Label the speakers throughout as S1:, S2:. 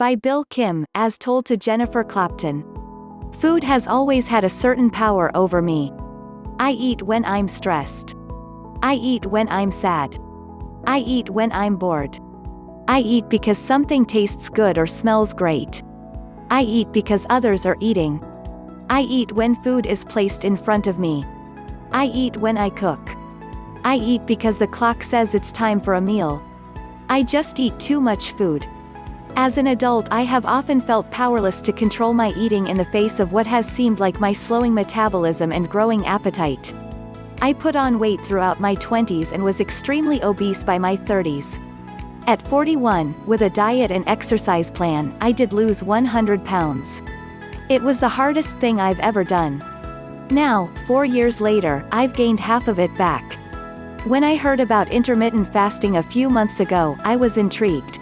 S1: By Bill Kimm, as told to Jennifer Clapton. Food has always had a certain power over me. I eat when I'm stressed. I eat when I'm sad. I eat when I'm bored. I eat because something tastes good or smells great. I eat because others are eating. I eat when food is placed in front of me. I eat when I cook. I eat because the clock says it's time for a meal. I just eat too much food. As an adult, I have often felt powerless to control my eating in the face of what has seemed like my slowing metabolism and growing appetite. I put on weight throughout my 20s and was extremely obese by my 30s. At 41, with a diet and exercise plan, I did lose 100 pounds. It was the hardest thing I've ever done. Now, 4 years later, I've gained half of it back. When I heard about intermittent fasting a few months ago, I was intrigued.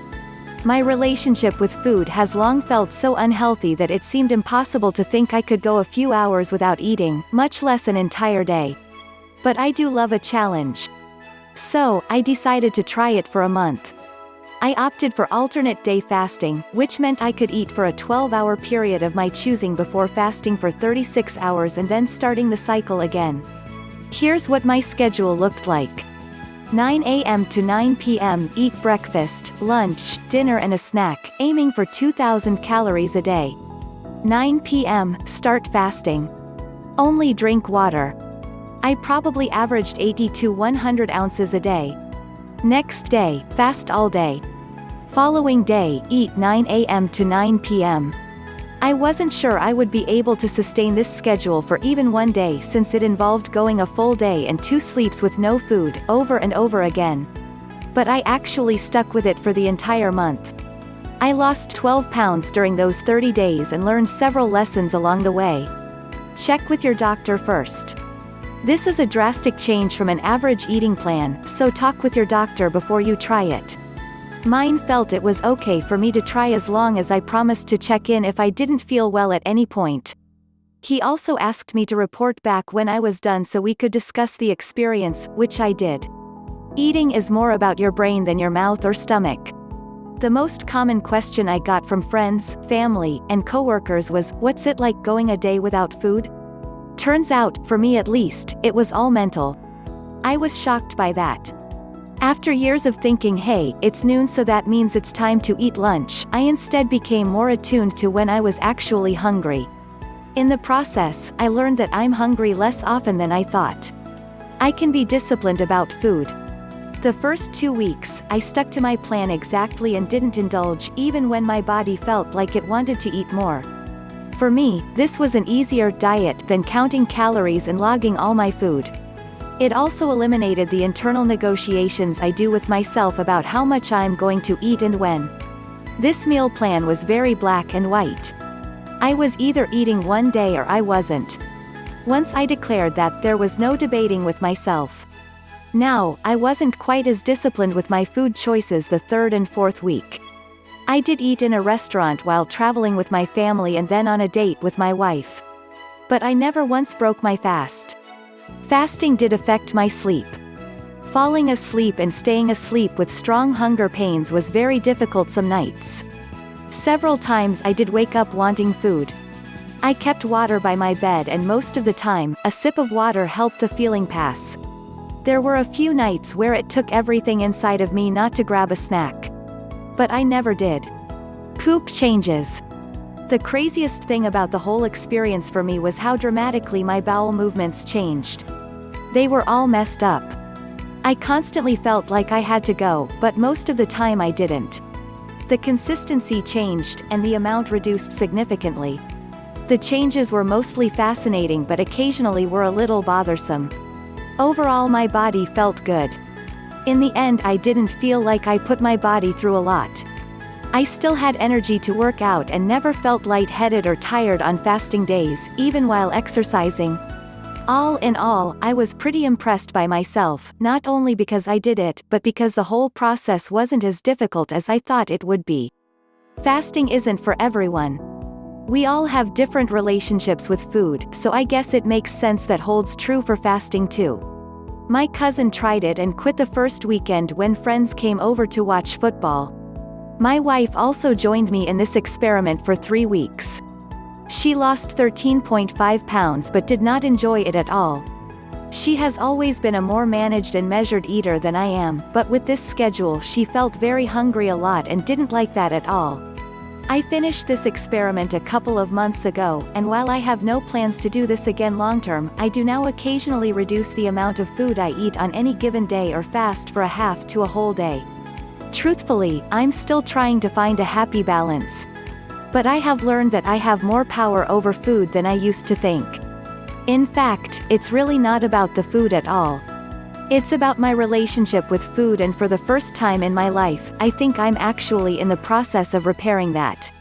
S1: My relationship with food has long felt so unhealthy that it seemed impossible to think I could go a few hours without eating, much less an entire day. But I do love a challenge. So, I decided to try it for a month. I opted for alternate day fasting, which meant I could eat for a 12-hour period of my choosing before fasting for 36 hours and then starting the cycle again. Here's what my schedule looked like. 9 a.m. to 9 p.m. eat breakfast, lunch, dinner and a snack, aiming for 2,000 calories a day. 9 p.m. start fasting. Only drink water. I probably averaged 80 to 100 ounces a day. Next day, fast all day. Following day, eat 9 a.m. to 9 p.m. I wasn't sure I would be able to sustain this schedule for even one day since it involved going a full day and 2 sleeps with no food, over and over again. But I actually stuck with it for the entire month. I lost 12 pounds during those 30 days and learned several lessons along the way. Check with your doctor first. This is a drastic change from an average eating plan, so talk with your doctor before you try it. Mine felt it was okay for me to try as long as I promised to check in if I didn't feel well at any point. He also asked me to report back when I was done so we could discuss the experience, which I did. Eating is more about your brain than your mouth or stomach. The most common question I got from friends, family, and coworkers was, "What's it like going a day without food?" Turns out, for me at least, it was all mental. I was shocked by that. After years of thinking, hey, it's noon so that means it's time to eat lunch, I instead became more attuned to when I was actually hungry. In the process, I learned that I'm hungry less often than I thought. I can be disciplined about food. The first 2 weeks, I stuck to my plan exactly and didn't indulge, even when my body felt like it wanted to eat more. For me, this was an easier diet than counting calories and logging all my food. It also eliminated the internal negotiations I do with myself about how much I'm going to eat and when. This meal plan was very black and white. I was either eating one day or I wasn't. Once I declared that, there was no debating with myself. Now, I wasn't quite as disciplined with my food choices the 3rd and 4th week. I did eat in a restaurant while traveling with my family and then on a date with my wife. But I never once broke my fast. Fasting did affect my sleep. Falling asleep and staying asleep with strong hunger pains was very difficult some nights. Several times I did wake up wanting food. I kept water by my bed and most of the time, a sip of water helped the feeling pass. There were a few nights where it took everything inside of me not to grab a snack. But I never did. Poop changes. The craziest thing about the whole experience for me was how dramatically my bowel movements changed. They were all messed up. I constantly felt like I had to go, but most of the time I didn't. The consistency changed, and the amount reduced significantly. The changes were mostly fascinating but occasionally were a little bothersome. Overall, my body felt good. In the end, I didn't feel like I put my body through a lot. I still had energy to work out and never felt lightheaded or tired on fasting days, even while exercising. All in all, I was pretty impressed by myself, not only because I did it, but because the whole process wasn't as difficult as I thought it would be. Fasting isn't for everyone. We all have different relationships with food, so I guess it makes sense that holds true for fasting too. My cousin tried it and quit the first weekend when friends came over to watch football. My wife also joined me in this experiment for 3 weeks. She lost 13.5 pounds but did not enjoy it at all. She has always been a more managed and measured eater than I am, but with this schedule she felt very hungry a lot and didn't like that at all. I finished this experiment a couple of months ago, and while I have no plans to do this again long term, I do now occasionally reduce the amount of food I eat on any given day or fast for a half to a whole day. Truthfully, I'm still trying to find a happy balance. But I have learned that I have more power over food than I used to think. In fact, it's really not about the food at all. It's about my relationship with food, and for the first time in my life, I think I'm actually in the process of repairing that.